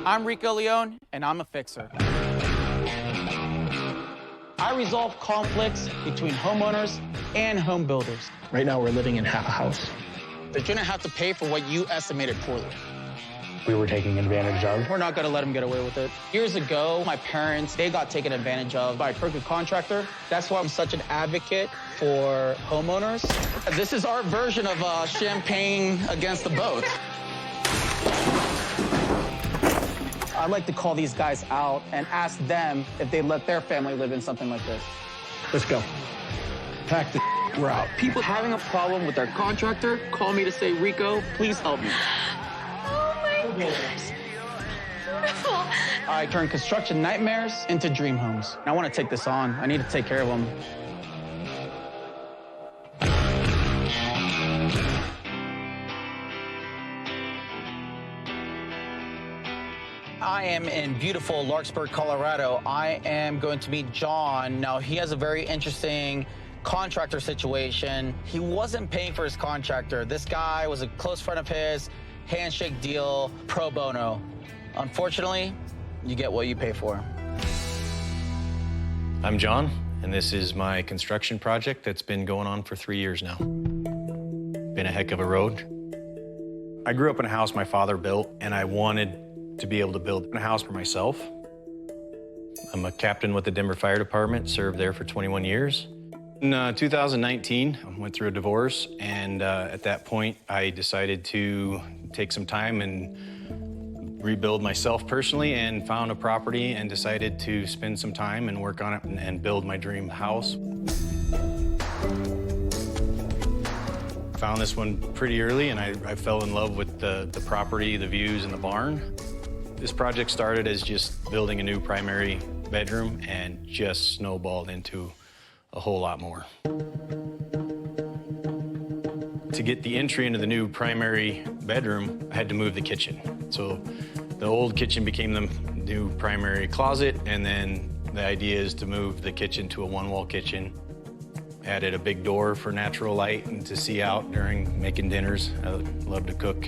I'm Rico Leone, and I'm a fixer. I resolve conflicts between homeowners and home builders. Right now, we're living in half a house. They're gonna have to pay for what you estimated poorly. We were taking advantage of. We're not gonna let them get away with it. Years ago, my parents, they got taken advantage of by a crooked contractor. That's why I'm such an advocate for homeowners. This is our version of champagne against the boat. I'd like to call these guys out and ask them if they'd let their family live in something like this. Let's go. Pack the we're out. People having a problem with their contractor call me to say, Rico, please help me. Oh my gosh. Beautiful. I turn construction nightmares into dream homes. I want to take this on. I need to take care of them. I am in beautiful Larkspur, Colorado. I am going to meet John. Now, he has a very interesting contractor situation. He wasn't paying for his contractor. This guy was a close friend of his, handshake deal, pro bono. Unfortunately, you get what you pay for. I'm John, and this is my construction project that's been going on for 3 years now. Been a heck of a road. I grew up in a house my father built, and I wanted to be able to build a house for myself. I'm a captain with the Denver Fire Department, served there for 21 years. In 2019, I went through a divorce, and at that point, I decided to take some time and rebuild myself personally, and found a property and decided to spend some time and work on it and build my dream house. I found this one pretty early, and I fell in love with the property, the views, and the barn. This project started as just building a new primary bedroom and just snowballed into a whole lot more. To get the entry into the new primary bedroom, I had to move the kitchen. So the old kitchen became the new primary closet, and then the idea is to move the kitchen to a one-wall kitchen. Added a big door for natural light and to see out during making dinners. I love to cook.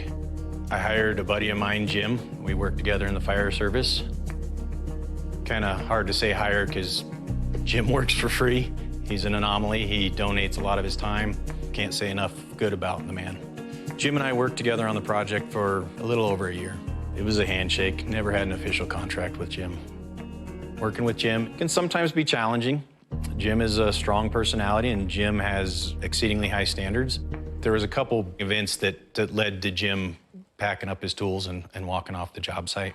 I hired a buddy of mine, Jim. We worked together in the fire service. Kind of hard to say hire because Jim works for free. He's an anomaly. He donates a lot of his time. Can't say enough good about the man. Jim and I worked together on the project for a little over a year. It was a handshake. Never had an official contract with Jim. Working with Jim can sometimes be challenging. Jim is a strong personality, and Jim has exceedingly high standards. There was a couple events that led to Jim packing up his tools and walking off the job site.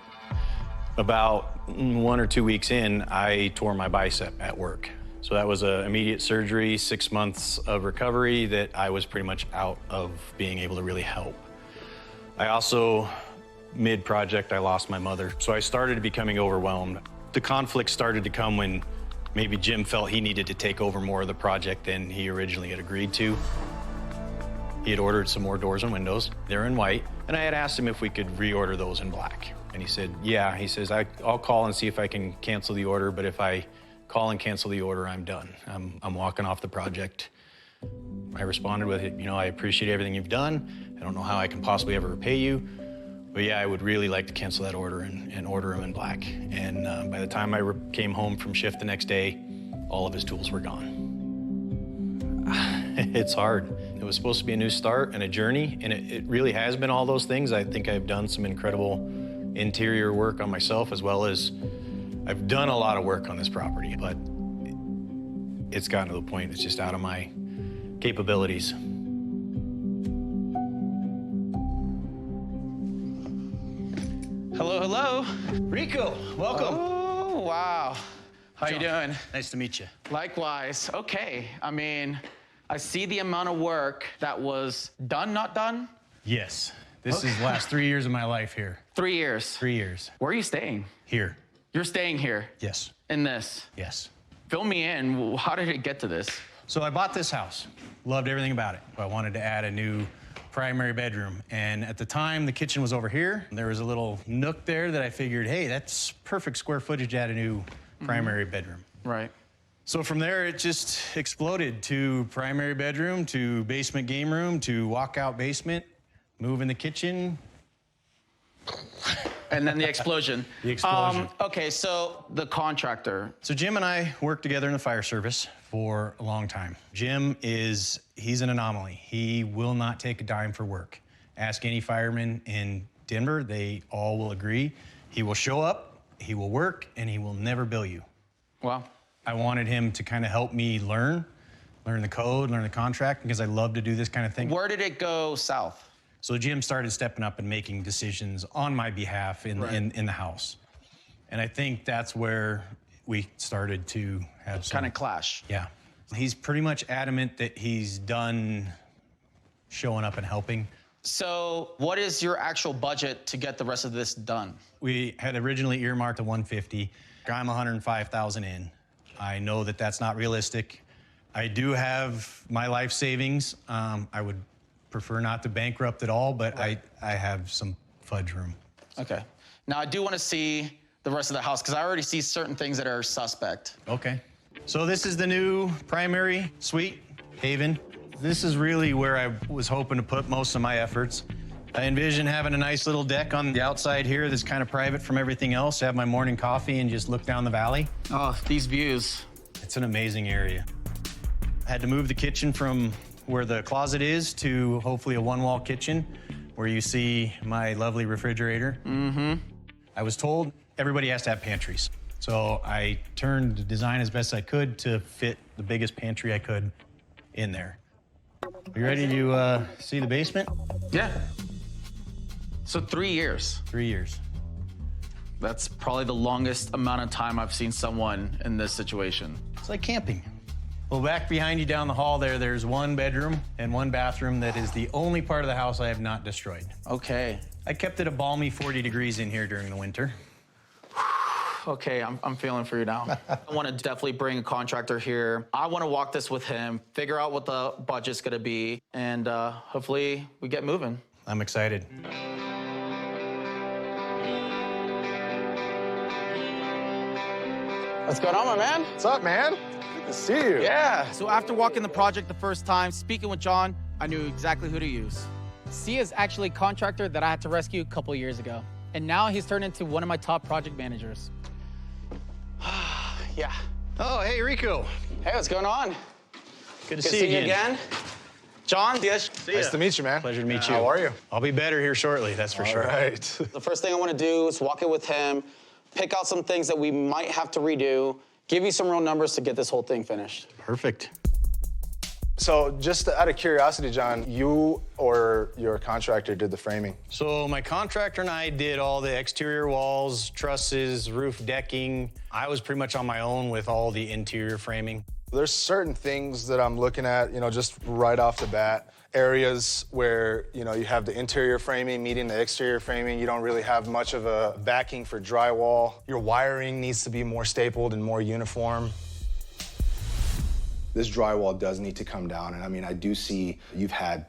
About 1 or 2 weeks in, I tore my bicep at work. So that was an immediate surgery, 6 months of recovery that I was pretty much out of being able to really help. I also, mid-project, I lost my mother. So I started becoming overwhelmed. The conflict started to come when maybe Jim felt he needed to take over more of the project than he originally had agreed to. He had ordered some more doors and windows. They're in white, and I had asked him if we could reorder those in black. And he said, yeah. He says, I'll call and see if I can cancel the order, but if I call and cancel the order, I'm done. I'm walking off the project. I responded with, I appreciate everything you've done. I don't know how I can possibly ever repay you, but yeah, I would really like to cancel that order and order them in black. And by the time I came home from shift the next day, all of his tools were gone. It's hard. It was supposed to be a new start and a journey, and it really has been all those things. I think I've done some incredible interior work on myself, as well as I've done a lot of work on this property, but it's gotten to the point it's just out of my capabilities. Hello, hello. Rico, welcome. Oh, wow. How you doing? Nice to meet you. Likewise. Okay. I mean, I see the amount of work that was done, not done. Yes. This is the last 3 years of my life here. 3 years. 3 years. Where are you staying? Here. You're staying here? Yes. In this? Yes. Fill me in. How did it get to this? So I bought this house. Loved everything about it. I wanted to add a new primary bedroom. And at the time, the kitchen was over here. There was a little nook there that I figured, hey, that's perfect square footage to add a new primary bedroom. Right. So from there, it just exploded to primary bedroom, to basement game room, to walkout basement, move in the kitchen. And then the explosion. The explosion. Okay, so the contractor. So Jim and I worked together in the fire service for a long time. He's an anomaly. He will not take a dime for work. Ask any fireman in Denver, they all will agree. He will show up, he will work, and he will never bill you. Wow. I wanted him to kind of help me learn the code, learn the contract, because I love to do this kind of thing. Where did it go south? So Jim started stepping up and making decisions on my behalf in the house. And I think that's where we started to have some Kind of clash. Yeah. He's pretty much adamant that he's done showing up and helping. So what is your actual budget to get the rest of this done? We had originally earmarked a 150. I'm 105,000 in. I know that that's not realistic. I do have my life savings. I would prefer not to bankrupt at all, but I have some fudge room. Okay. Now I do want to see the rest of the house because I already see certain things that are suspect. Okay. So this is the new primary suite, Haven. This is really where I was hoping to put most of my efforts. I envision having a nice little deck on the outside here that's kind of private from everything else, have my morning coffee and just look down the valley. Oh, these views. It's an amazing area. I had to move the kitchen from where the closet is to hopefully a one-wall kitchen where you see my lovely refrigerator. Mm-hmm. I was told everybody has to have pantries. So I turned the design as best I could to fit the biggest pantry I could in there. You ready to see the basement? Yeah. So 3 years. 3 years. That's probably the longest amount of time I've seen someone in this situation. It's like camping. Well, back behind you down the hall there's one bedroom and one bathroom that is the only part of the house I have not destroyed. Okay. I kept it a balmy 40 degrees in here during the winter. Okay, I'm feeling for you now. I want to definitely bring a contractor here. I want to walk this with him, figure out what the budget's going to be, and hopefully we get moving. I'm excited. What's going on, my man? What's up, man? Good to see you. Yeah. So after walking the project the first time, speaking with John, I knew exactly who to use. Sia is actually a contractor that I had to rescue a couple years ago. And now he's turned into one of my top project managers. Yeah. Oh, hey, Rico. Hey, what's going on? Good to Good see you again. John, yes. Nice to meet you, man. Pleasure to meet you. How are you? I'll be better here shortly, that's for sure. All right. The first thing I want to do is walk it with him, pick out some things that we might have to redo, give you some real numbers to get this whole thing finished. Perfect. So just out of curiosity, John, you or your contractor did the framing? So my contractor and I did all the exterior walls, trusses, roof decking. I was pretty much on my own with all the interior framing. There's certain things that I'm looking at, just right off the bat. Areas where, you have the interior framing meeting the exterior framing. You don't really have much of a backing for drywall. Your wiring needs to be more stapled and more uniform. This drywall does need to come down, and I do see you've had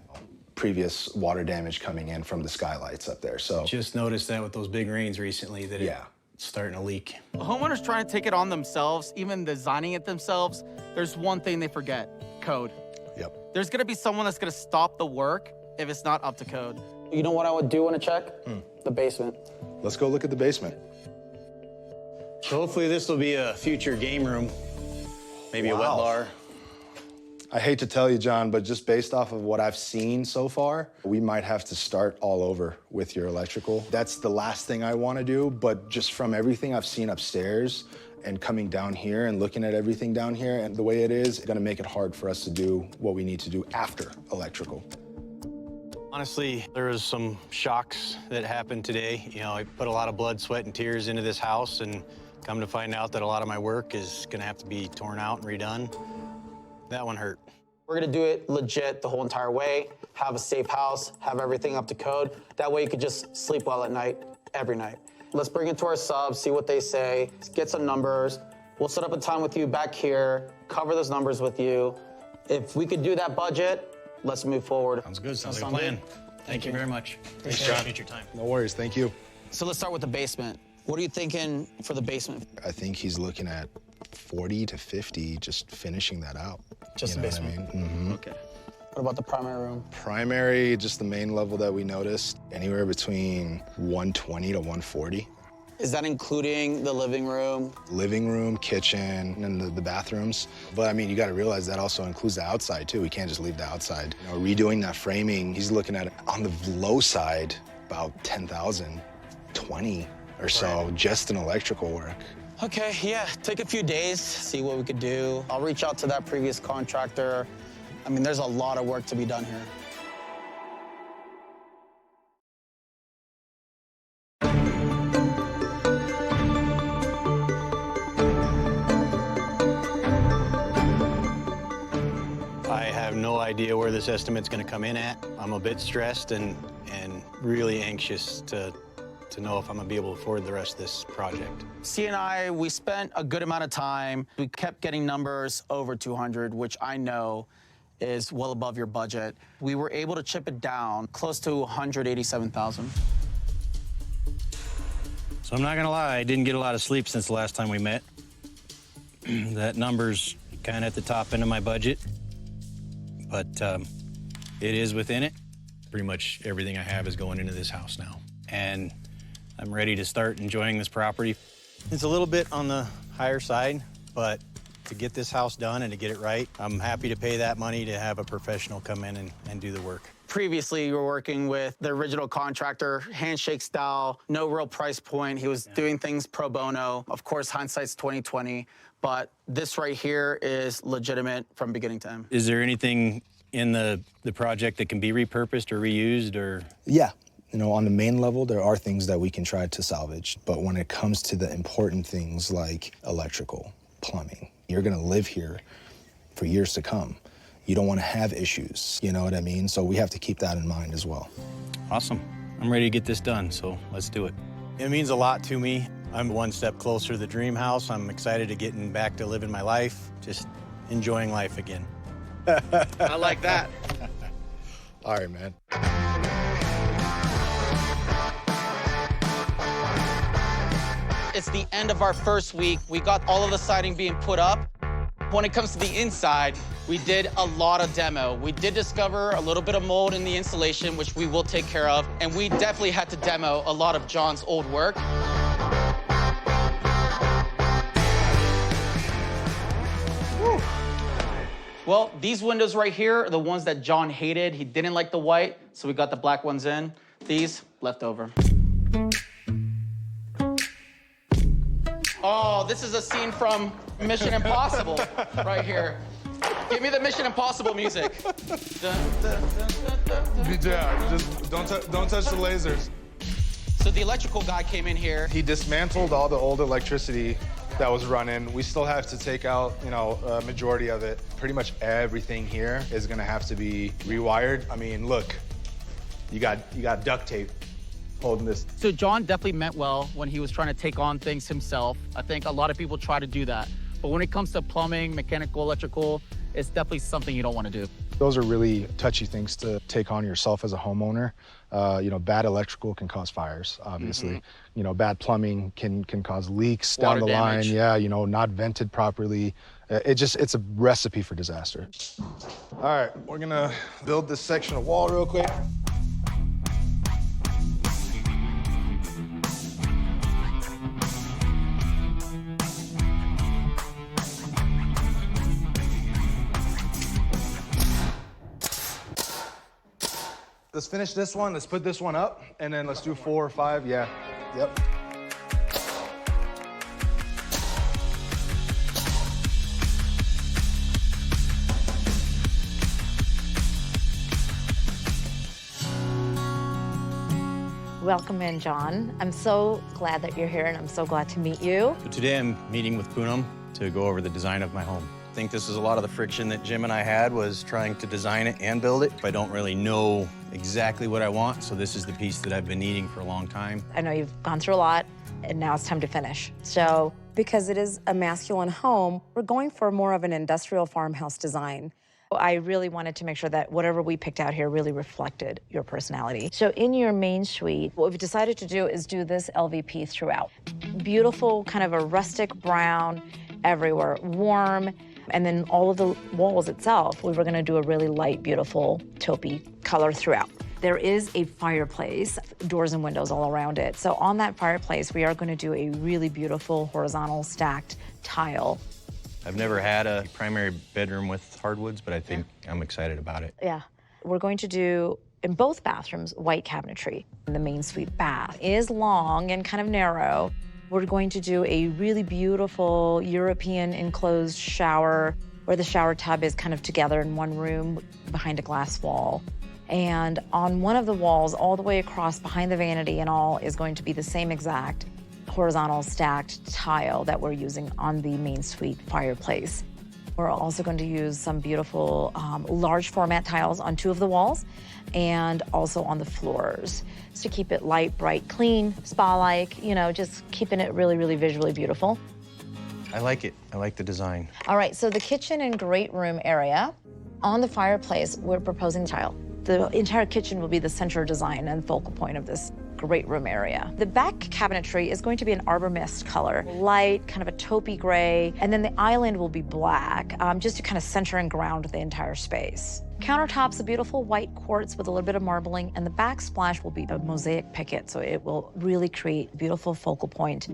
previous water damage coming in from the skylights up there, so. Just noticed that with those big rains recently that it's starting to leak. Homeowners trying to take it on themselves, even designing it themselves, there's one thing they forget: code. Yep. There's gonna be someone that's gonna stop the work if it's not up to code. You know what I would do want to check? The basement. Let's go look at the basement. So hopefully this will be a future game room, maybe a wet bar. I hate to tell you, John, but just based off of what I've seen so far, we might have to start all over with your electrical. That's the last thing I want to do, but just from everything I've seen upstairs and coming down here and looking at everything down here and the way it is, it's going to make it hard for us to do what we need to do after electrical. Honestly, there was some shocks that happened today. I put a lot of blood, sweat, and tears into this house, and come to find out that a lot of my work is going to have to be torn out and redone. That one hurt. We're gonna do it legit the whole entire way, have a safe house, have everything up to code. That way you could just sleep well at night, every night. Let's bring it to our subs, see what they say, get some numbers. We'll set up a time with you back here, cover those numbers with you. If we could do that budget, let's move forward. Sounds good, sounds like a plan. Thank you very much. Thanks, John. Appreciate your time. No worries, thank you. So let's start with the basement. What are you thinking for the basement? I think he's looking at 40 to 50, just finishing that out. Just the basement? Mm-hmm. Okay. What about the primary room? Primary, just the main level that we noticed, anywhere between 120 to 140. Is that including the living room? Living room, kitchen, and the bathrooms. But I mean, you gotta realize that also includes the outside too. We can't just leave the outside. You know, redoing that framing, he's looking at, on the low side, about 10,000, 20 or so, just in electrical work. Okay, yeah, take a few days, see what we could do. I'll reach out to that previous contractor. I mean, there's a lot of work to be done here. I have no idea where this estimate's gonna come in at. I'm a bit stressed and really anxious to know if I'm gonna be able to afford the rest of this project. C and I, we spent a good amount of time. We kept getting numbers over 200, which I know is well above your budget. We were able to chip it down close to 187,000. So I'm not gonna lie, I didn't get a lot of sleep since the last time we met. That number's kind of at the top end of my budget, but it is within it. Pretty much everything I have is going into this house now, and I'm ready to start enjoying this property. It's a little bit on the higher side, but to get this house done and to get it right, I'm happy to pay that money to have a professional come in and do the work. Previously, you were working with the original contractor, handshake style, no real price point. He was doing things pro bono. Of course, hindsight's 20/20, but this right here is legitimate from beginning to end. Is there anything in the project that can be repurposed or reused or? Yeah. You know, on the main level, there are things that we can try to salvage. But when it comes to the important things like electrical, plumbing, you're gonna live here for years to come. You don't wanna have issues, you know what I mean? So we have to keep that in mind as well. Awesome. I'm ready to get this done, so let's do it. It means a lot to me. I'm one step closer to the dream house. I'm excited to getting back to living my life, just enjoying life again. I like that. All right, man. It's the end of our first week. We got all of the siding being put up. When it comes to the inside, we did a lot of demo. We did discover a little bit of mold in the insulation, which we will take care of. And we definitely had to demo a lot of John's old work. Whew. Well, these windows right here are the ones that John hated. He didn't like the white, so we got the black ones in. These, left over. Oh, this is a scene from Mission Impossible right here. Give me the Mission Impossible music. Yeah, just don't touch the lasers. So the electrical guy came in here. He dismantled all the old electricity that was running. We still have to take out, you know, a majority of it. Pretty much everything here is gonna have to be rewired. I mean, look, you got duct tape holding this. So John definitely meant well when he was trying to take on things himself. I think a lot of people try to do that. But when it comes to plumbing, mechanical, electrical, it's definitely something you don't want to do. Those are really touchy things to take on yourself as a homeowner. You know, bad electrical can cause fires, obviously. You know, bad plumbing can cause leaks down the line. Yeah, you know, not vented properly. It's a recipe for disaster. All right, we're gonna build this section of wall real quick. Let's finish this one. Let's put this one up, and then let's do 4 or 5. Yeah. Yep. Welcome in, John. I'm so glad that you're here, and I'm so glad to meet you. So today I'm meeting with Poonam to go over the design of my home. I think this is a lot of the friction that Jim and I had was trying to design it and build it. I don't really know exactly what I want, so this is the piece that I've been needing for a long time. I know you've gone through a lot, and now it's time to finish. So, because it is a masculine home, we're going for more of an industrial farmhouse design. I really wanted to make sure that whatever we picked out here really reflected your personality. So in your main suite, what we've decided to do is do this LVP throughout. Beautiful, kind of a rustic brown everywhere, warm. And then all of the walls itself, we were gonna do a really light, beautiful taupey color throughout. There is a fireplace, doors and windows all around it. So on that fireplace, we are gonna do a really beautiful horizontal stacked tile. I've never had a primary bedroom with hardwoods, but I think I'm excited about it. Yeah. We're going to do, in both bathrooms, white cabinetry. The main suite bath is long and kind of narrow. We're going to do a really beautiful European enclosed shower where the shower tub is kind of together in one room behind a glass wall. And on one of the walls, all the way across behind the vanity and all, is going to be the same exact horizontal stacked tile that we're using on the main suite fireplace. We're also going to use some beautiful large format tiles on 2 of the walls and also on the floors to keep it light, bright, clean, spa-like, you know, just keeping it really, really visually beautiful. I like it. I like the design. All right, so the kitchen and great room area, on the fireplace, we're proposing tile. The entire kitchen will be the center design and focal point of this great room area. The back cabinetry is going to be an arbor mist color, light, kind of a taupey gray, and then the island will be black, just to kind of center and ground the entire space. Countertops, a beautiful white quartz with a little bit of marbling, and the backsplash will be a mosaic picket, so it will really create a beautiful focal point.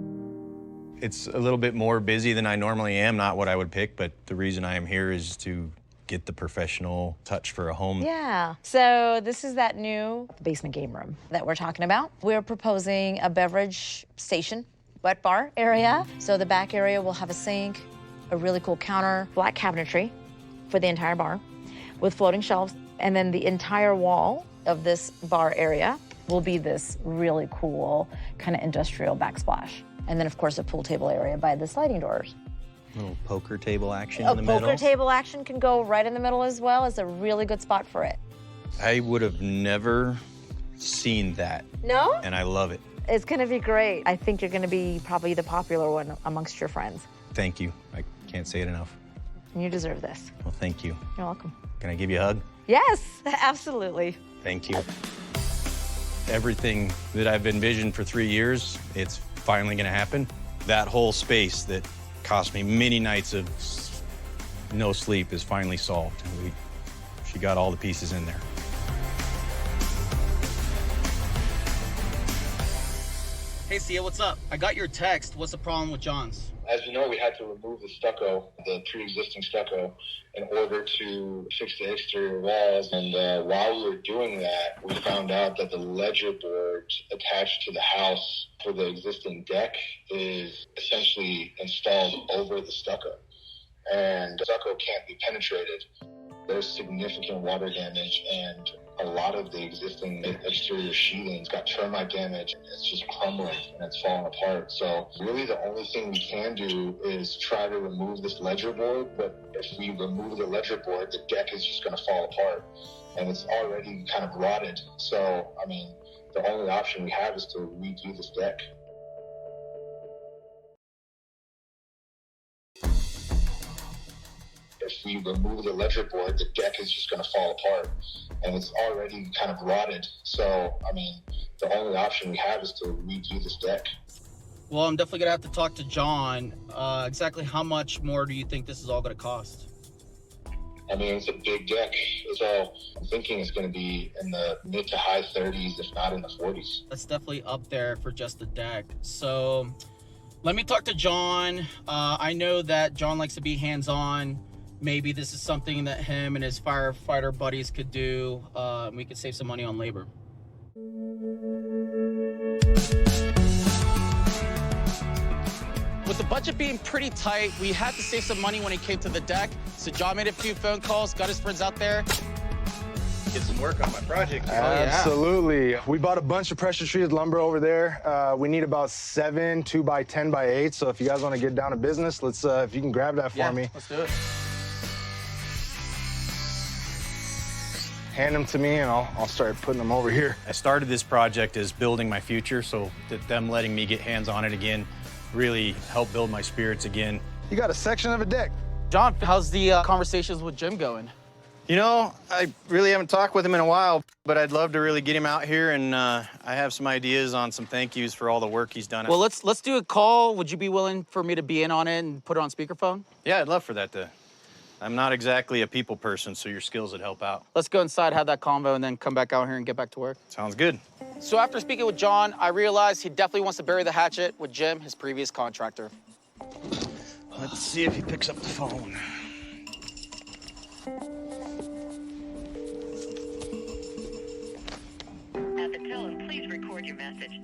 It's a little bit more busy than I normally am, not what I would pick, but the reason I am here is to get the professional touch for a home. Yeah, so this is that new basement game room that we're talking about. We're proposing a beverage station, wet bar area. So the back area will have a sink, a really cool counter, black cabinetry for the entire bar with floating shelves. And then the entire wall of this bar area will be this really cool kind of industrial backsplash. And then of course a pool table area by the sliding doors. Little poker table action in the middle. Poker table action can go right in the middle as well. It's a really good spot for it. I would have never seen that. No? And I love it. It's gonna be great. I think you're gonna be probably the popular one amongst your friends. Thank you. I can't say it enough. And you deserve this. Well, thank you. You're welcome. Can I give you a hug? Yes, absolutely. Thank you. Everything that I've envisioned for 3 years, it's finally gonna happen. That whole space that cost me many nights of no sleep is finally solved. She got all the pieces in there. Hey, Sia, what's up? I got your text. What's the problem with John's? As you know, we had to remove the stucco, the pre-existing stucco, in order to fix the exterior walls. And while we were doing that, we found out that the ledger board attached to the house for the existing deck is essentially installed over the stucco. And the stucco can't be penetrated. There's significant water damage, and a lot of the existing exterior sheathing's got termite damage. It's just crumbling and it's falling apart. So really the only thing we can do is try to remove this ledger board. But if we remove the ledger board, the deck is just going to fall apart, and it's already kind of rotted. So, I mean, the only option we have is to redo this deck. If we remove the ledger board, the deck is just going to fall apart, and it's already kind of rotted. So, I mean, the only option we have is to redo this deck. Well, I'm definitely gonna have to talk to John. Exactly how much more do you think this is all gonna cost? I mean, it's a big deck, so I'm thinking it's going to be in the mid to high 30s, if not in the 40s. That's definitely up there for just the deck. So let me talk to John. I know that John likes to be hands-on. Maybe this is something that him and his firefighter buddies could do. We could save some money on labor. With the budget being pretty tight, we had to save some money when it came to the deck. So John made a few phone calls, got his friends out there. Get some work on my project. Absolutely. We bought a bunch of pressure treated lumber over there. We need about 7 2x10 by 8. So if you guys want to get down to business, let's if you can grab that for me. Let's do it. Hand them to me, and I'll start putting them over here. I started this project as building my future, so that them letting me get hands on it again really helped build my spirits again. You got a section of a deck. John, how's the conversations with Jim going? You know, I really haven't talked with him in a while, but I'd love to really get him out here, and I have some ideas on some thank yous for all the work he's done. Well, let's do a call. Would you be willing for me to be in on it and put it on speakerphone? Yeah, I'd love for that to I'm not exactly a people person, so your skills would help out. Let's go inside, have that convo, and then come back out here and get back to work. Sounds good. So after speaking with John, I realized he definitely wants to bury the hatchet with Jim, his previous contractor. Let's see if he picks up the phone. At the tone, please record your message.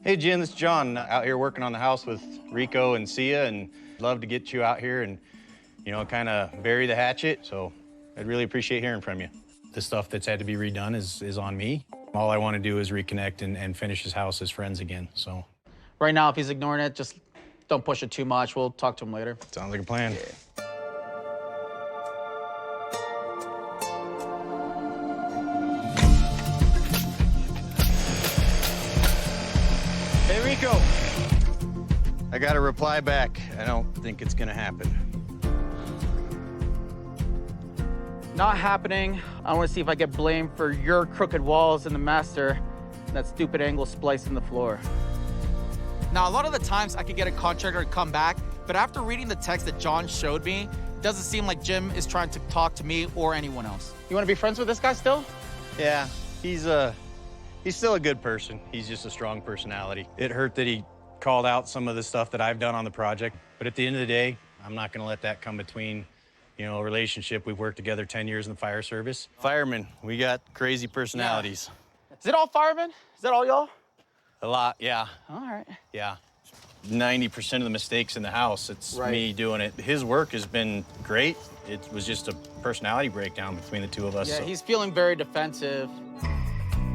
Hey, Jim, this is John, out here working on the house with Rico and Sia, and I'd love to get you out here and, you know, kind of bury the hatchet. So I'd really appreciate hearing from you. The stuff that's had to be redone is on me. All I want to do is reconnect and finish his house as friends again, so. Right now, if he's ignoring it, just don't push it too much. We'll talk to him later. Sounds like a plan. Yeah. Hey, Rico. I got a reply back. I don't think it's gonna happen. Not happening. I want to see if I get blamed for your crooked walls in the master, and that stupid angle splice in the floor. Now, a lot of the times I could get a contractor to come back, but after reading the text that John showed me, it doesn't seem like Jim is trying to talk to me or anyone else. You want to be friends with this guy still? Yeah, he's still a good person. He's just a strong personality. It hurt that he called out some of the stuff that I've done on the project, but at the end of the day, I'm not gonna let that come between, you know, a relationship. We've worked together 10 years in the fire service. Firemen, we got crazy personalities. Yeah. Is it all firemen? Is that all y'all? A lot, yeah. All right. Yeah. 90% of the mistakes in the house, it's me doing it. His work has been great. It was just a personality breakdown between the two of us. Yeah, so. he's feeling very defensive.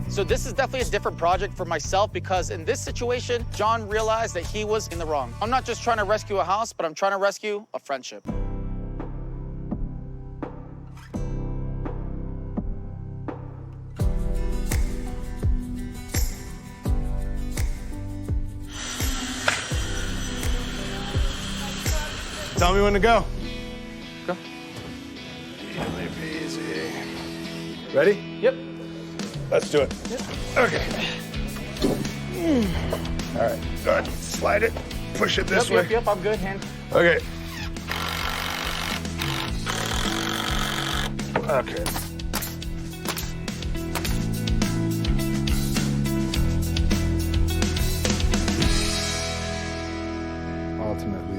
So this is definitely a different project for myself because in this situation, John realized that he was in the wrong. I'm not just trying to rescue a house, but I'm trying to rescue a friendship. Tell me when to go. Go. Easy. Ready? Yep. Let's do it. Yep. Okay. All right, go ahead. Slide it. Push it this way. Yep, I'm good, hand. Okay. Okay. Ultimately.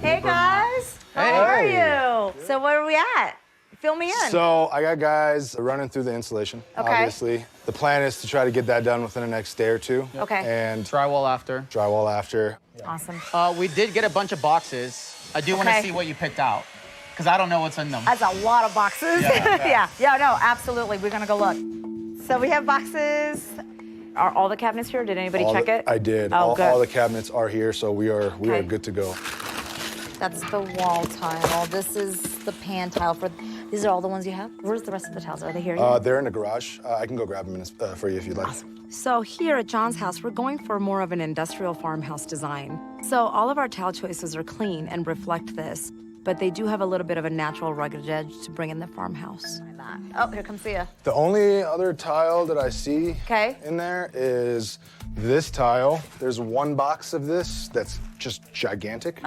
Hey guys, how are you? So where are we at? Fill me in. So I got guys running through the insulation, obviously. The plan is to try to get that done within the next day or two. Okay. And Drywall after. drywall after. Awesome. We did get a bunch of boxes. I do want to see what you picked out because I don't know what's in them. That's a lot of boxes. Yeah, no, absolutely. We're gonna go look. So we have boxes. Are all the cabinets here? Did anybody check it? I did. Oh, good. All the cabinets are here, so we are good to go. That's the wall tile. This is the pan tile. These are all the ones you have? Where's the rest of the tiles? Are they here yet? They're in the garage. I can go grab them for you if you'd like. Awesome. So here at John's house, we're going for more of an industrial farmhouse design. So all of our tile choices are clean and reflect this, but they do have a little bit of a natural rugged edge to bring in the farmhouse. Oh, here comes Sia. The only other tile that I see in there is this tile. There's one box of this that's just gigantic.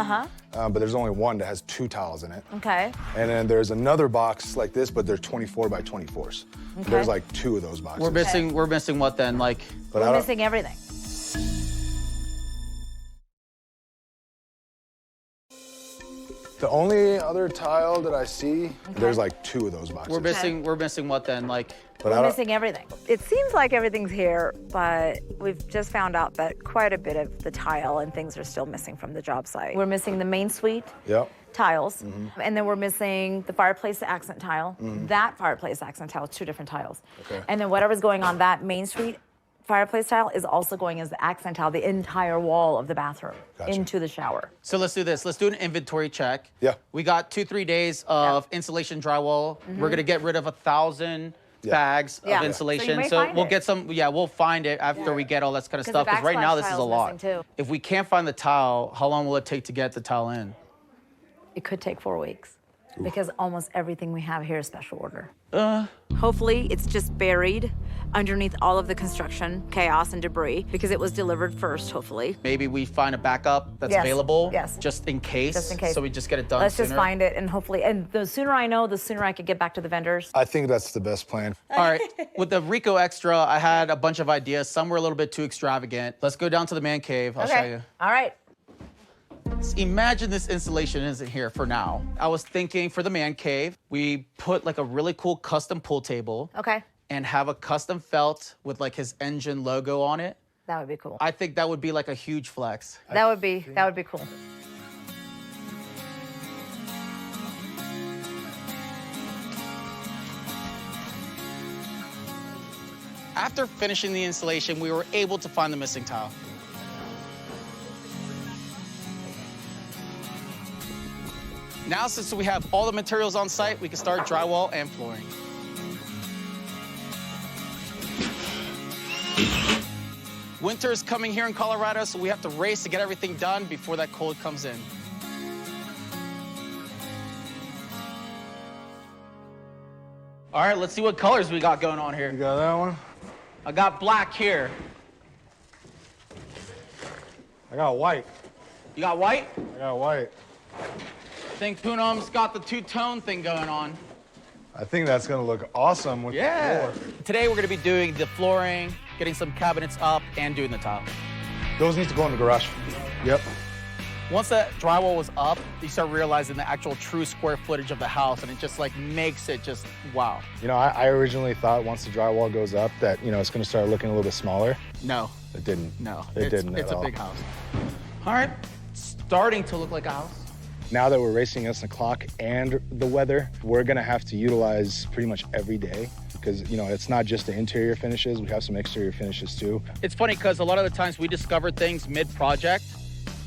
But there's only one that has 2 tiles in it. Okay. And then there's another box like this, but they're 24 by 24s. Okay. There's like 2 of those boxes. We're missing what then? Like we're missing everything. The only other tile that I see, there's like 2 of those boxes. we're missing what then? Like we're missing everything. It seems like everything's here, but we've just found out that quite a bit of the tile and things are still missing from the job site. We're missing the main suite tiles, and then we're missing the fireplace accent tile. That fireplace accent tile is 2 different tiles. Okay. And then whatever's going on that main suite fireplace tile is also going as the accent tile, the entire wall of the bathroom into the shower. So let's do this. Let's do an inventory check. Yeah. We got 2-3 days of insulation drywall. We're gonna get rid of 1,000 bags of insulation. So we'll get some. Yeah, we'll find it after we get all that kind of stuff. Because right now this is a lot. If we can't find the tile, how long will it take to get the tile in? It could take 4 weeks. Because almost everything we have here is special order. Hopefully it's just buried, underneath all of the construction chaos and debris because it was delivered first, hopefully. Maybe we find a backup that's Yes, available. yes. Just in case. Just in case. So we just get it done Let's sooner. just find it and hopefully, and the sooner I know, the sooner I could get back to the vendors. I think that's the best plan. All right, with the Rico Extra, I had a bunch of ideas. Some were a little bit too extravagant. Let's go down to the man cave. I'll show you. All right. Imagine this installation isn't here for now. I was thinking for the man cave, we put like a really cool custom pool table. Okay. And have a custom felt with like his engine logo on it. That would be cool. I think that would be like a huge flex. That would be cool. After finishing the installation, we were able to find the missing tile. Now, since we have all the materials on site, we can start drywall and flooring. Winter is coming here in Colorado, so we have to race to get everything done before that cold comes in. All right, let's see what colors we got going on here. You got that one? I got black here. I got white. You got white? I got white. I think Poonam's got the two-tone thing going on. I think that's gonna look awesome with the floor. Today we're gonna be doing the flooring, getting some cabinets up, and doing the tile. Those need to go in the garage. Yep. Once that drywall was up, you start realizing the actual true square footage of the house, and it just like makes it just wow. You know, I originally thought once the drywall goes up that, you know, it's gonna start looking a little bit smaller. No. It didn't. No. It didn't It's at a all. big house. All right, starting to look like a house. Now that we're racing against the clock and the weather, we're gonna have to utilize pretty much every day because, you know, it's not just the interior finishes, we have some exterior finishes too. It's funny because a lot of the times we discover things mid-project.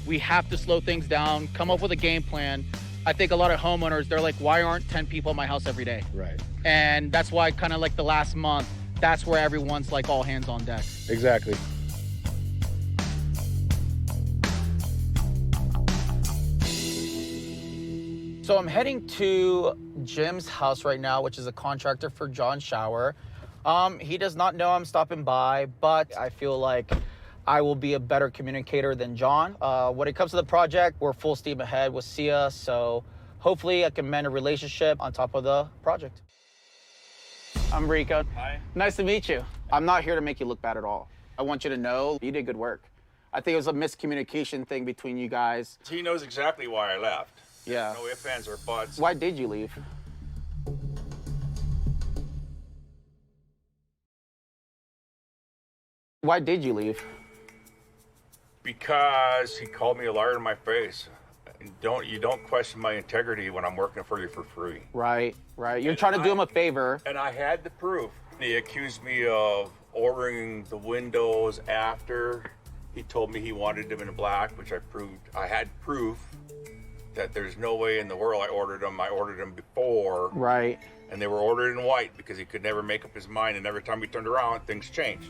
We have to slow things down, come up with a game plan. I think a lot of homeowners, they're like, why aren't 10 people in my house every day? Right. And that's why kind of like the last month, that's where everyone's like all hands on deck. Exactly. So I'm heading to Jim's house right now, which is a contractor for John Shower. He does not know I'm stopping by, but I feel like I will be a better communicator than John. When it comes to the project, we're full steam ahead with Sia, so hopefully I can mend a relationship on top of the project. I'm Rico. Hi. Nice to meet you. I'm not here to make you look bad at all. I want you to know you did good work. I think it was a miscommunication thing between you guys. He knows exactly why I left. Yeah. No ifs, ands, or buts. Why did you leave? Why did you leave? Because he called me a liar in my face. You don't question my integrity when I'm working for you for free. Right. You're trying to do him a favor. And I had the proof. He accused me of ordering the windows after. He told me he wanted them in black, which I proved. I had proof that there's no way in the world I ordered them. I ordered them before. Right. And they were ordered in white because he could never make up his mind. And every time we turned around, things changed.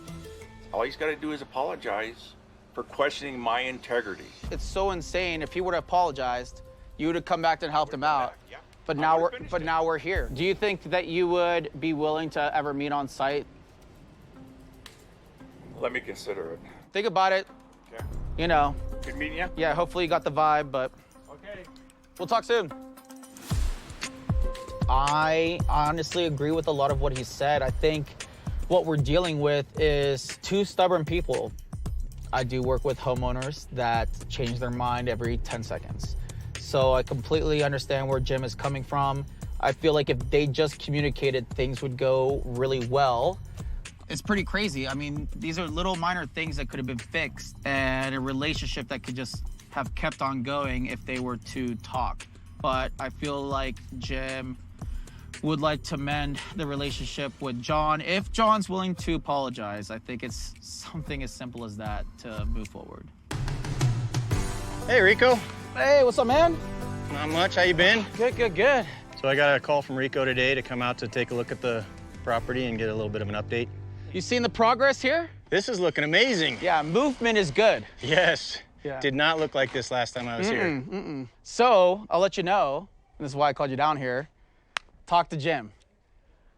All he's got to do is apologize for questioning my integrity. It's so insane. If he would have apologized, you would have come back and helped him out. Yeah. But now we're here. Do you think that you would be willing to ever meet on site? Let me consider it. Think about it. Okay. You know. Good meeting you. Yeah, hopefully you got the vibe, but Okay. we'll talk soon. I honestly agree with a lot of what he said. I think what we're dealing with is two stubborn people. I do work with homeowners that change their mind every 10 seconds. So I completely understand where Jim is coming from. I feel like if they just communicated, things would go really well. It's pretty crazy. I mean, these are little minor things that could have been fixed and a relationship that could just have kept on going if they were to talk. But I feel like Jim would like to mend the relationship with John. If John's willing to apologize, I think it's something as simple as that to move forward. Hey, Rico. Hey, what's up, man? Not much. How you been? Good. So I got a call from Rico today to come out to take a look at the property and get a little bit of an update. You seen the progress here? This is looking amazing. Yeah, movement is good. Yes. Yeah. Did not look like this last time I was here. So I'll let you know, and this is why I called you down here, talk to Jim.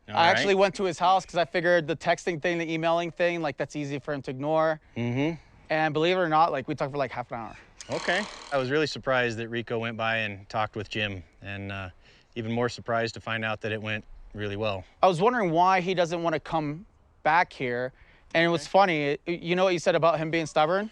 I actually went to his house because I figured the texting thing, the emailing thing, like that's easy for him to ignore. And believe it or not, like we talked for like half an hour. Okay. I was really surprised that Rico went by and talked with Jim, and even more surprised to find out that it went really well. I was wondering why he doesn't want to come back here. And it was funny, you know what you said about him being stubborn?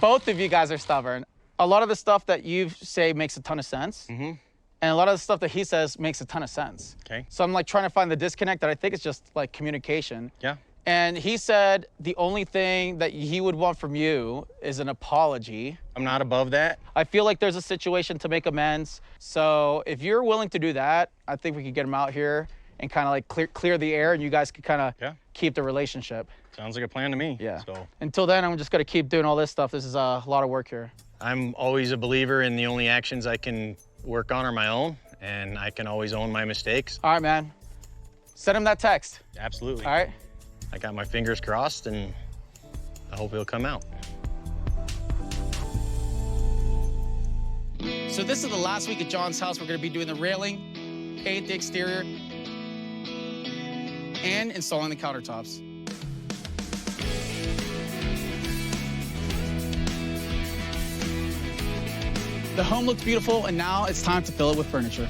Both of you guys are stubborn. A lot of the stuff that you say makes a ton of sense. And a lot of the stuff that he says makes a ton of sense. Okay. So I'm like trying to find the disconnect that I think it's just like communication. Yeah. And he said the only thing that he would want from you is an apology. I'm not above that. I feel like there's a situation to make amends. So if you're willing to do that, I think we could get him out here and kind of like clear the air, and you guys could kind of keep the relationship. Sounds like a plan to me. Yeah. So until then, I'm just gonna keep doing all this stuff. This is a lot of work here. I'm always a believer in the only actions I can work on are my own, and I can always own my mistakes. All right, man. Send him that text. Absolutely. All right. I got my fingers crossed, and I hope he'll come out. So this is the last week at John's house. We're gonna be doing the railing, paint the exterior, and installing the countertops. The home looks beautiful, and now it's time to fill it with furniture.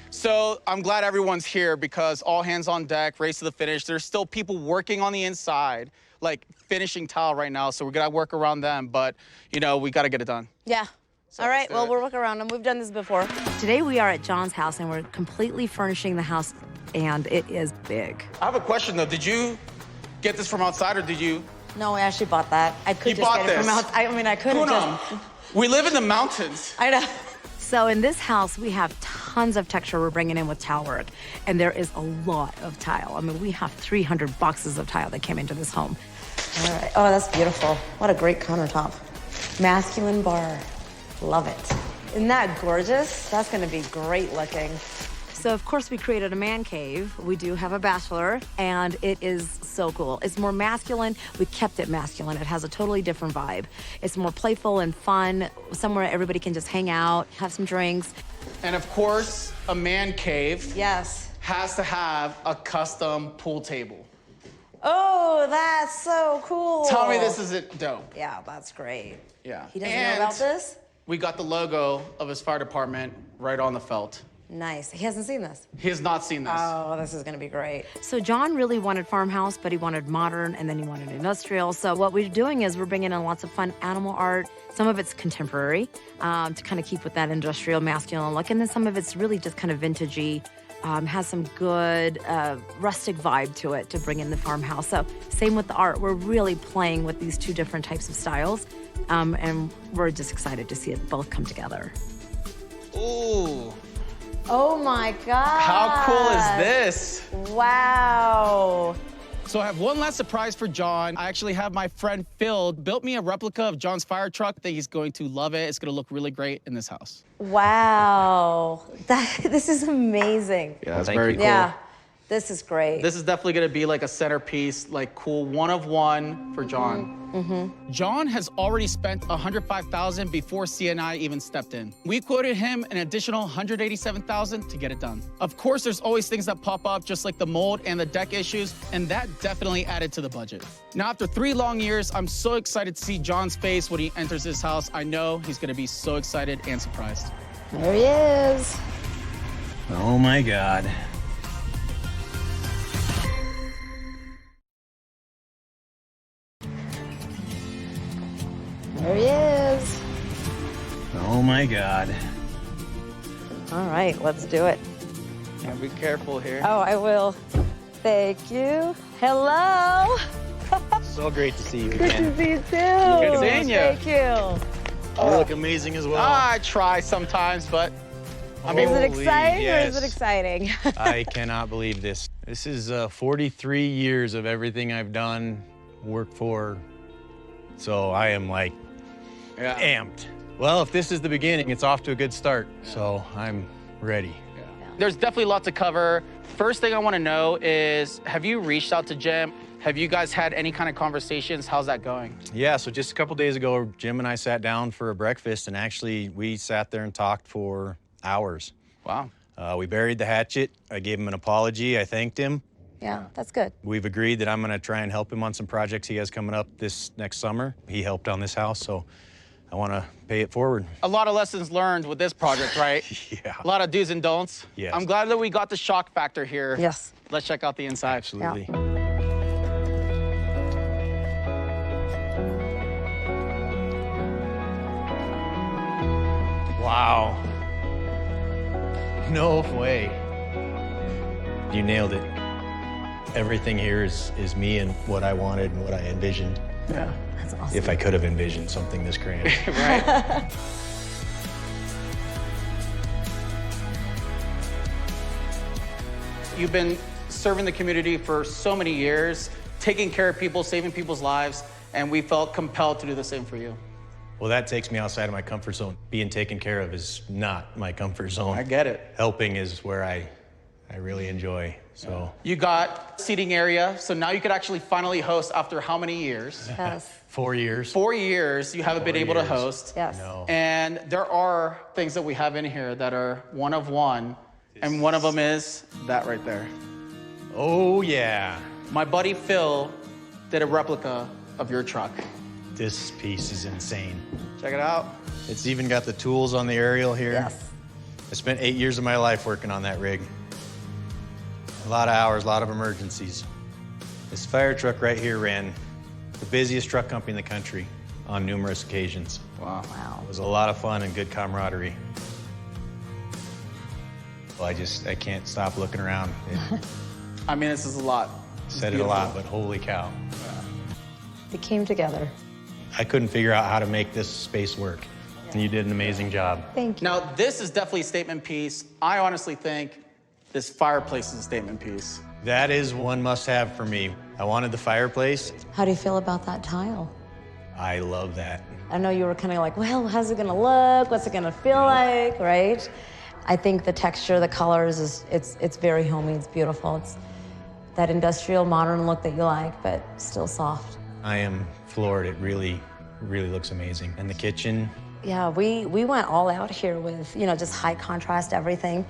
So I'm glad everyone's here because all hands on deck, race to the finish. There's still people working on the inside, like finishing tile right now, so we're gonna work around them, but you know, we gotta get it done. Yeah. All right, well, we'll work around them. We've done this before. Today we are at John's house, and we're completely furnishing the house, and it is big. I have a question, though. Did you get this from outside, or did you? No, I actually bought that. I could You just bought get it from this? outside. I mean, I could have just... We live in the mountains. I know. So in this house, we have tons of texture we're bringing in with tile work, and there is a lot of tile. I mean, we have 300 boxes of tile that came into this home. All right. Oh, that's beautiful. What a great countertop. Masculine bar. Love it. Isn't that gorgeous? That's gonna be great looking. So of course we created a man cave. We do have a bachelor, and it is so cool. It's more masculine. We kept it masculine. It has a totally different vibe. It's more playful and fun, somewhere everybody can just hang out, have some drinks. And of course, a man cave has to have a custom pool table. Oh, that's so cool. Tell me this isn't dope. Yeah, that's great. Yeah. He doesn't know about this? We got the logo of his fire department right on the felt. Nice. He hasn't seen this. He has not seen this. Oh, this is gonna be great. So John really wanted farmhouse, but he wanted modern, and then he wanted industrial. So what we're doing is we're bringing in lots of fun animal art. Some of it's contemporary, to kind of keep with that industrial masculine look, and then some of it's really just kind of vintagey. Has some good rustic vibe to it to bring in the farmhouse. So same with the art. We're really playing with these two different types of styles, and we're just excited to see it both come together. Ooh. Oh my God. How cool is this? Wow. So I have one last surprise for John. I actually have my friend Phil built me a replica of John's fire truck. I think he's going to love it. It's gonna look really great in this house. Wow. This is amazing. Yeah, that's very cool. Yeah, this is great. This is definitely gonna be like a centerpiece, like cool one of one for John. John has already spent $105,000 before CNI even stepped in. We quoted him an additional $187,000 to get it done. Of course, there's always things that pop up, just like the mold and the deck issues, and that definitely added to the budget. Now, after 3 long years, I'm so excited to see John's face when he enters this house. I know he's gonna be so excited and surprised. There he is. Oh my God. There he is. Oh my God. All right, let's do it. Yeah, be careful here. Oh, I will. Thank you. Hello. So great to see you Good again. to see you too. Good seeing you. Thank you. You look amazing as well. I try sometimes, but I mean, Is it Holy exciting or is yes. it exciting? I cannot believe this. This is 43 years of everything I've done, worked for. So I am like amped. Well, if this is the beginning, it's off to a good start. So I'm ready. There's definitely a lot to cover. First thing I want to know is, have you reached out to Jim? Have you guys had any kind of conversations? How's that going? Yeah, so just a couple days ago, Jim and I sat down for a breakfast, and actually we sat there and talked for hours. Wow. We buried the hatchet. I gave him an apology. I thanked him. Yeah, that's good. We've agreed that I'm gonna try and help him on some projects he has coming up this next summer. He helped on this house, so I wanna pay it forward. A lot of lessons learned with this project, right? Yeah. A lot of do's and don'ts. Yes. I'm glad that we got the shock factor here. Yes. Let's check out the inside. Absolutely. Yeah. Wow. No way. You nailed it. Everything here is me and what I wanted and what I envisioned. Yeah. That's awesome. If I could have envisioned something this grand. Right. You've been serving the community for so many years, taking care of people, saving people's lives, and we felt compelled to do the same for you. Well, that takes me outside of my comfort zone. Being taken care of is not my comfort zone. I get it. Helping is where I really enjoy, so. You got seating area, so now you could actually finally host after how many years? Yes. 4 years. 4 years you haven't been able to host. Yes. No. And there are things that we have in here that are one of one, and one of them is that right there. Oh, yeah. My buddy Phil did a replica of your truck. This piece is insane. Check it out. It's even got the tools on the aerial here. Yes. I spent 8 years of my life working on that rig. A lot of hours, a lot of emergencies. This fire truck right here ran the busiest truck company in the country on numerous occasions. Wow. Wow. It was a lot of fun and good camaraderie. Well, I can't stop looking around. I mean, this is a lot. Said it a lot, but holy cow. It came together. I couldn't figure out how to make this space work. And you did an amazing job. Thank you. Now, this is definitely a statement piece. I honestly think this fireplace is a statement piece. That is one must-have for me. I wanted the fireplace. How do you feel about that tile? I love that. I know you were kind of like, well, how's it gonna look? What's it gonna feel like, right? I think the texture, the colors, it's very homey, it's beautiful. It's that industrial, modern look that you like, but still soft. I am floored. It really, really looks amazing. And the kitchen. Yeah, we went all out here with, just high contrast everything.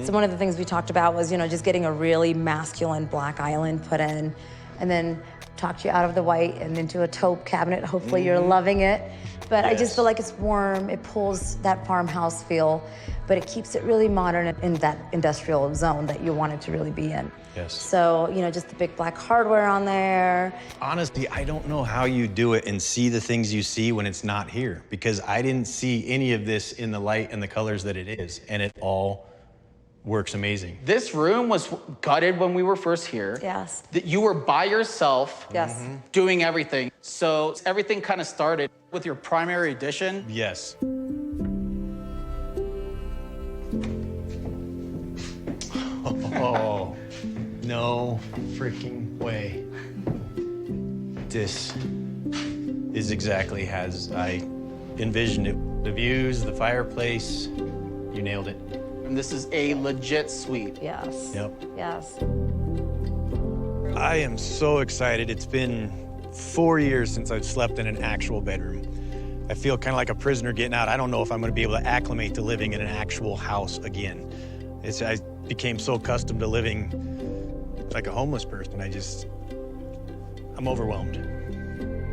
So one of the things we talked about was, just getting a really masculine black island put in, and then talked you out of the white and into a taupe cabinet. Hopefully you're loving it. But I just feel like it's warm. It pulls that farmhouse feel, but it keeps it really modern in that industrial zone that you want it to really be in. Yes. So, just the big black hardware on there. Honestly, I don't know how you do it and see the things you see when it's not here, because I didn't see any of this in the light and the colors that it is, and it all works amazing. This room was gutted when we were first here. Yes. That you were by yourself. Yes. Doing everything. So everything kind of started with your primary edition. Yes. Oh, no freaking way. This is exactly as I envisioned it. The views, the fireplace, you nailed it. And this is a legit suite. Yes. Yep. Yes. I am so excited. It's been 4 years since I've slept in an actual bedroom. I feel kind of like a prisoner getting out. I don't know if I'm going to be able to acclimate to living in an actual house again. I became so accustomed to living like a homeless person. I'm overwhelmed.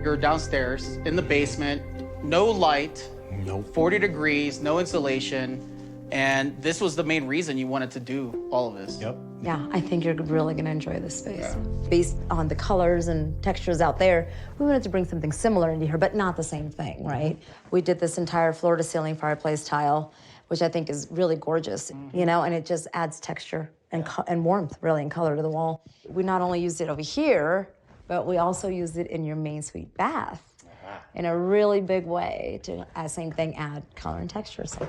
You're downstairs in the basement, no light, Nope. 40 degrees, no insulation. And this was the main reason you wanted to do all of this. Yep. Yeah, I think you're really gonna enjoy this space. Based on the colors and textures out there, we wanted to bring something similar into here, but not the same thing, right? We did this entire floor-to-ceiling fireplace tile, which I think is really gorgeous, and it just adds texture and warmth, really, and color to the wall. We not only used it over here, but we also used it in your main suite bath in a really big way to, same thing, add color and texture. So.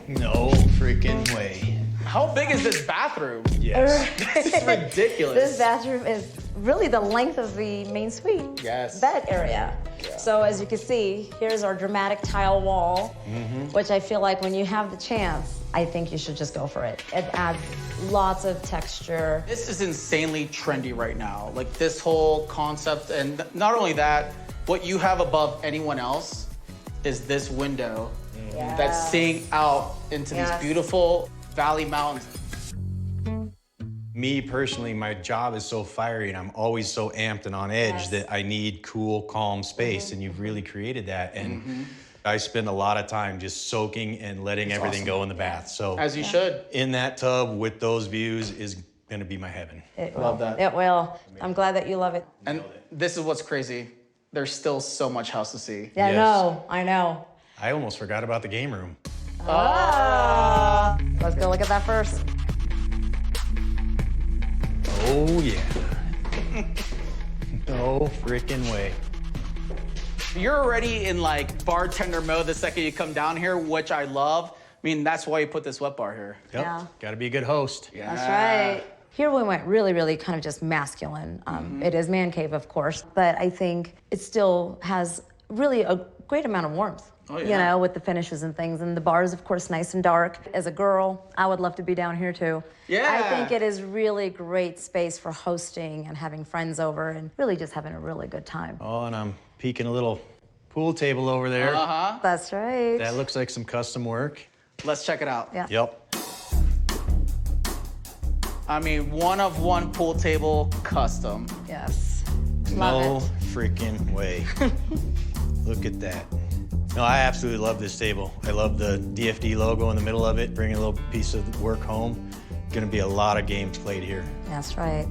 No freaking way. How big is this bathroom? Yes. This is ridiculous. This bathroom is really the length of the main suite. Yes. Bed area. Yeah. So as you can see, here's our dramatic tile wall, which I feel like when you have the chance, I think you should just go for it. It adds lots of texture. This is insanely trendy right now. Like this whole concept, and not only that, what you have above anyone else is this window that's seeing out into these beautiful valley mountains. Me personally, my job is so fiery and I'm always so amped and on edge that I need cool, calm space, and you've really created that. And I spend a lot of time just soaking and letting everything go in the bath. So As you should. in that tub with those views is gonna be my heaven. Love that. It will. I'm glad that you love it. And this is what's crazy. There's still so much house to see. Yeah, Yes. I know. I almost forgot about the game room. Let's go look at that first. Oh yeah. No freaking way. You're already in like bartender mode the second you come down here, which I love. I mean, that's why you put this wet bar here. Yep. Yeah. Gotta be a good host. That's right. Here we went really kind of just masculine. It is man cave, of course, but I think it still has really a great amount of warmth. Oh, yeah. You know, with the finishes and things. And the bar is, of course, nice and dark. As a girl, I would love to be down here, too. Yeah. I think it is really great space for hosting and having friends over and really just having a really good time. Oh, and I'm peeking a little pool table over there. That's right. That looks like some custom work. Let's check it out. Yeah. Yep. I mean, one of one pool table custom. Yes. No Love it. freaking way. Look at that. No, I absolutely love this table. I love the DFD logo in the middle of it, bringing a little piece of work home. Gonna be a lot of games played here. That's right.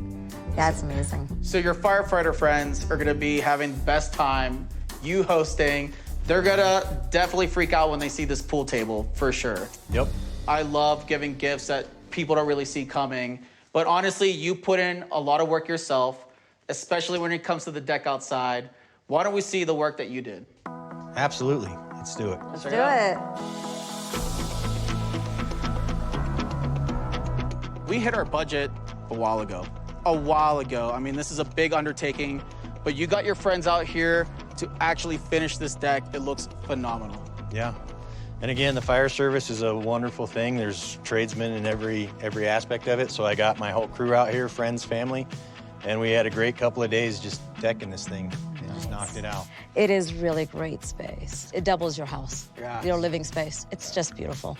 That's amazing. So your firefighter friends are gonna be having the best time, you hosting. They're gonna definitely freak out when they see this pool table, for sure. Yep. I love giving gifts that people don't really see coming. But honestly, you put in a lot of work yourself, especially when it comes to the deck outside. Why don't we see the work that you did? Absolutely. Let's do it. Let's do it. We hit our budget a while ago. I mean, this is a big undertaking, but you got your friends out here to actually finish this deck. It looks phenomenal. Yeah. And again, the fire service is a wonderful thing. There's tradesmen in every aspect of it. So I got my whole crew out here, friends, family, and we had a great couple of days just decking this thing. And just knocked it out. It is really great space. It doubles your house, Yes. your living space. It's just beautiful.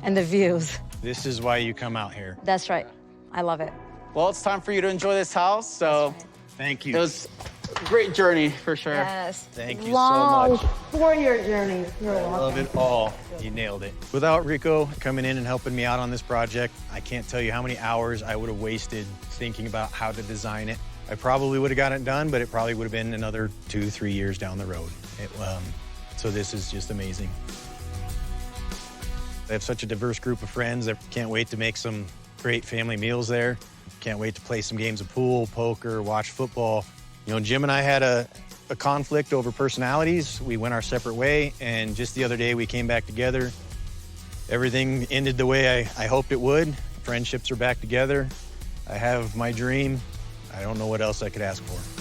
And the views. This is why you come out here. That's right. I love it. Well, it's time for you to enjoy this house. So Thank you. it was a great journey for sure. Yes. Thank you Long so much. 4-year journey. You're I love it all. You nailed it. Without Rico coming in and helping me out on this project, I can't tell you how many hours I would have wasted thinking about how to design it. I probably would have got it done, but it probably would have been another 2-3 years down the road. So this is just amazing. I have such a diverse group of friends. I can't wait to make some great family meals there. Can't wait to play some games of pool, poker, watch football. You know, Jim and I had a conflict over personalities. We went our separate way, and just the other day we came back together. Everything ended the way I hoped it would. Friendships are back together. I have my dream. I don't know what else I could ask for.